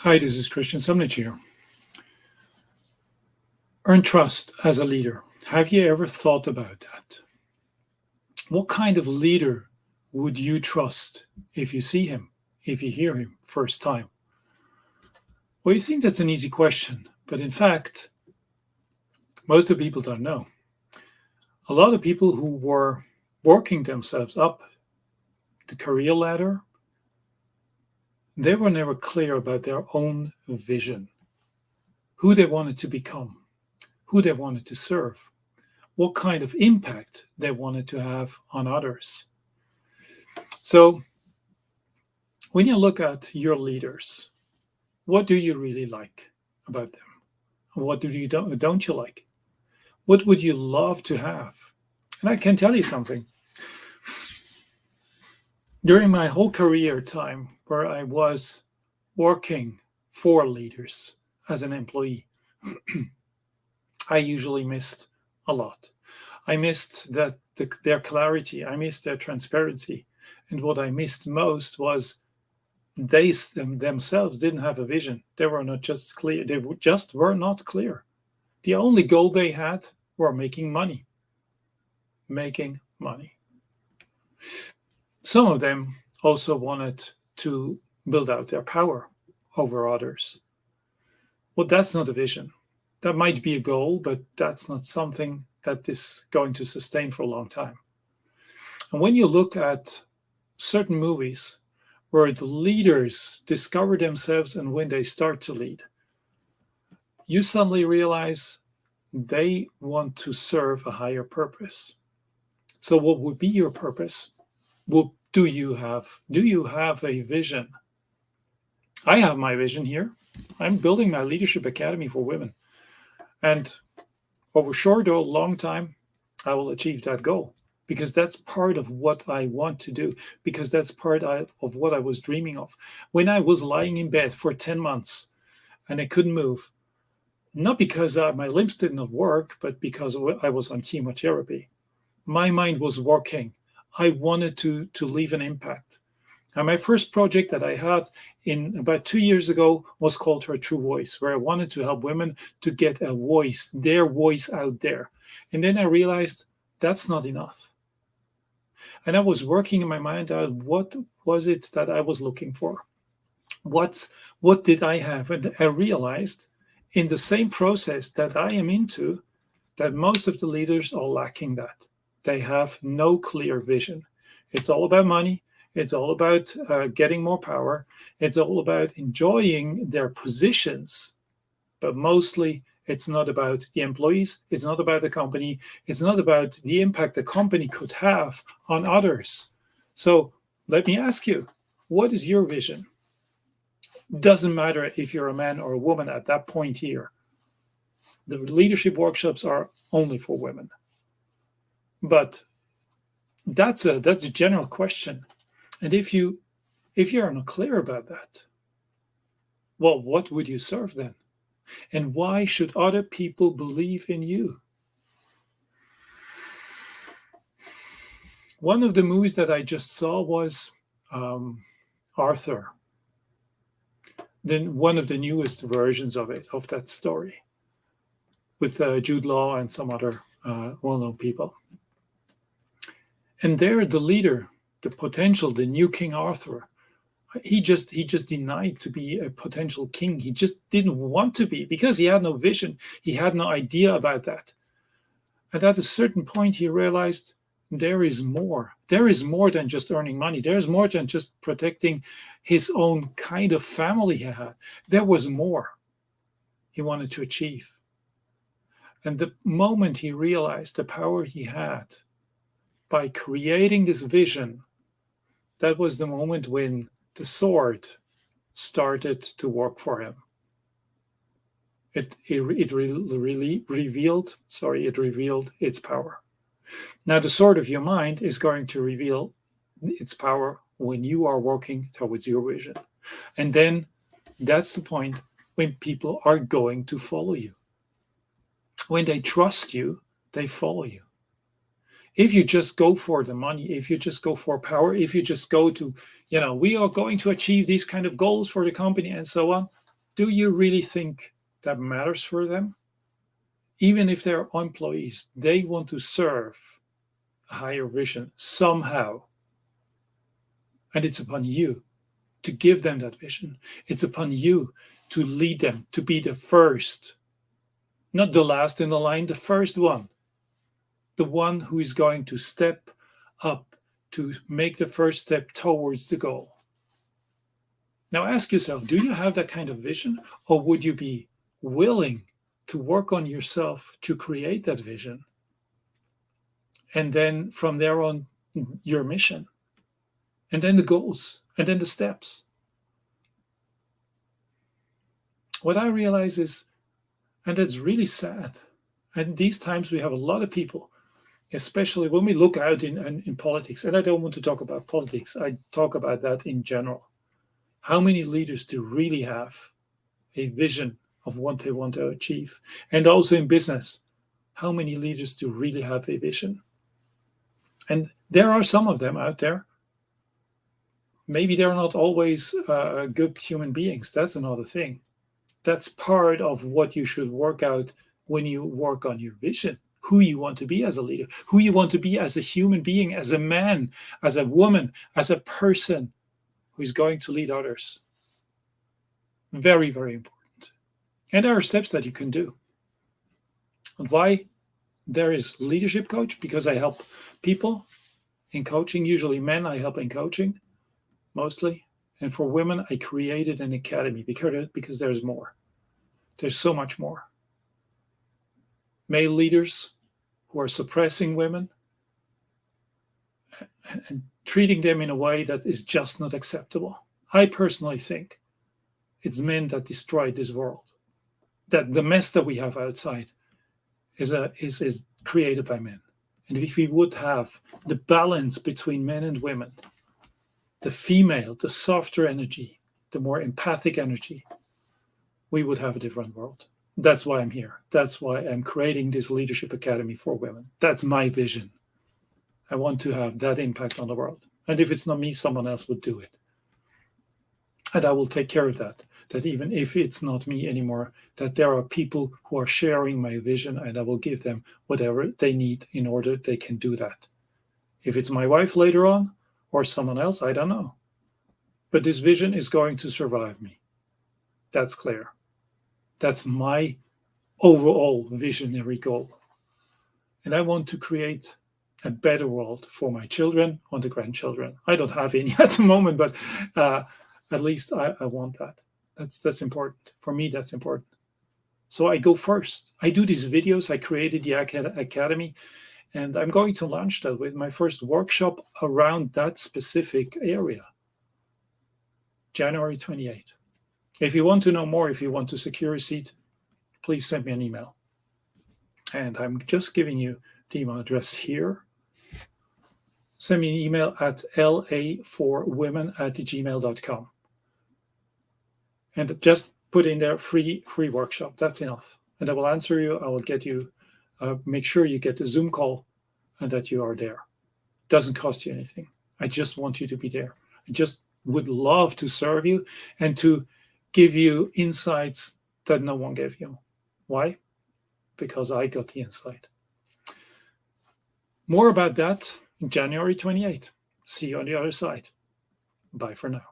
Hi, this is Christian Sumnich here. Earn trust as a leader. Have you ever thought about that? What kind of leader would you trust if you see him, if you hear him first time? Well, you think that's an easy question, but in fact, most of the people don't know. A lot of people who were working themselves up the career ladder, they were never clear about their own vision, who they wanted to become, who they wanted to serve, what kind of impact they wanted to have on others. So, when you look at your leaders, what do you really like about them? What do you don't you like? What would you love to have? And I can tell you something. During my whole career time, where I was working for leaders as an employee, I usually missed a lot. I missed their clarity. I missed their transparency. And what I missed most was they themselves didn't have a vision. They were not just clear. They just were not clear. The only goal they had were making money. Making money. Some of them also wanted to build out their power over others. Well, that's not a vision. That might be a goal, but that's not something that is going to sustain for a long time. And when you look at certain movies where the leaders discover themselves and when they start to lead, you suddenly realize they want to serve a higher purpose. So what would be your purpose? What do you have? Do you have a vision? I have my vision here. I'm building my leadership academy for women. And over short or long time, I will achieve that goal because that's part of what I want to do, because that's part of what I was dreaming of. When I was lying in bed for 10 months and I couldn't move, not because my limbs did not work, but because I was on chemotherapy. My mind was working. I wanted to leave an impact. And my first project that I had in about 2 years ago was called Her True Voice, where I wanted to help women to get a voice, their voice out there. And then I realized that's not enough. And I was working in my mind out what was it that I was looking for? What did I have? And I realized in the same process that I am into, that most of the leaders are lacking that. They have no clear vision. It's all about money. It's all about getting more power. It's all about enjoying their positions, but mostly it's not about the employees. It's not about the company. It's not about the impact the company could have on others. So let me ask you, what is your vision? Doesn't matter if you're a man or a woman at that point here. The leadership workshops are only for women. But that's a general question. And if you're not clear about that, well, what would you serve then? And why should other people believe in you? One of the movies that I just saw was Arthur. Then one of the newest versions of it, of that story, with Jude Law and some other well-known people. And there, the leader, the potential, the new King Arthur, he just denied to be a potential king. He just didn't want to be because he had no vision. He had no idea about that. And at a certain point, he realized there is more. There is more than just earning money. There is more than just protecting his own kind of family he had. There was more he wanted to achieve. And the moment he realized the power he had by creating this vision, that was the moment when the sword started to work for him. It really revealed its power. Now, the sword of your mind is going to reveal its power when you are working towards your vision. And then that's the point when people are going to follow you. When they trust you, they follow you. If you just go for the money, if you just go for power, if you just go to, we are going to achieve these kind of goals for the company and so on, Do you really think that matters for them? Even if they're employees, they want to serve a higher vision somehow. And it's upon you to give them that vision. It's upon you to lead them, to be the first, not the last in the line, the first one, the one who is going to step up to make the first step towards the goal. Now ask yourself, do you have that kind of vision, or would you be willing to work on yourself to create that vision? And then from there on, your mission, and then the goals, and then the steps. What I realize is, and it's really sad, and these times we have a lot of people, especially when we look out in politics, and I don't want to talk about politics, I talk about that in general. How many leaders do really have a vision of what they want to achieve? And also in business, how many leaders do really have a vision? And there are some of them out there. Maybe they're not always good human beings. That's another thing. That's part of what you should work out when you work on your vision, who you want to be as a leader, who you want to be as a human being, as a man, as a woman, as a person who's going to lead others. Very, very important. And there are steps that you can do. And why there is Leadership Coach? Because I help people in coaching, usually men I help in coaching, mostly. And for women, I created an academy because there's more. There's so much more. Male leaders who are suppressing women and treating them in a way that is just not acceptable. I personally think it's men that destroyed this world. That the mess that we have outside is created by men. And if we would have the balance between men and women, the female, the softer energy, the more empathic energy, we would have a different world. That's why I'm here. That's why I'm creating this Leadership Academy for women. That's my vision. I want to have that impact on the world. And if it's not me, someone else would do it. And I will take care of that. That even if it's not me anymore, that there are people who are sharing my vision, and I will give them whatever they need in order they can do that. If it's my wife later on, or someone else, I don't know. But this vision is going to survive me. That's clear. That's my overall visionary goal. And I want to create a better world for my children or the grandchildren. I don't have any at the moment, but at least I want that. That's important. For me, that's important. So I go first. I do these videos. I created the Academy. And I'm going to launch that with my first workshop around that specific area, January 28th. If you want to know more, if you want to secure a seat, please send me an email. And I'm just giving you the email address here. Send me an email at la4women@gmail.com. And just put in there free workshop. That's enough. And I will answer you. I will get you. Make sure you get the Zoom call and that you are there. Doesn't cost you anything. I just want you to be there. I just would love to serve you and to give you insights that no one gave you. Why? Because I got the insight. More about that in January 28th. See you on the other side. Bye for now.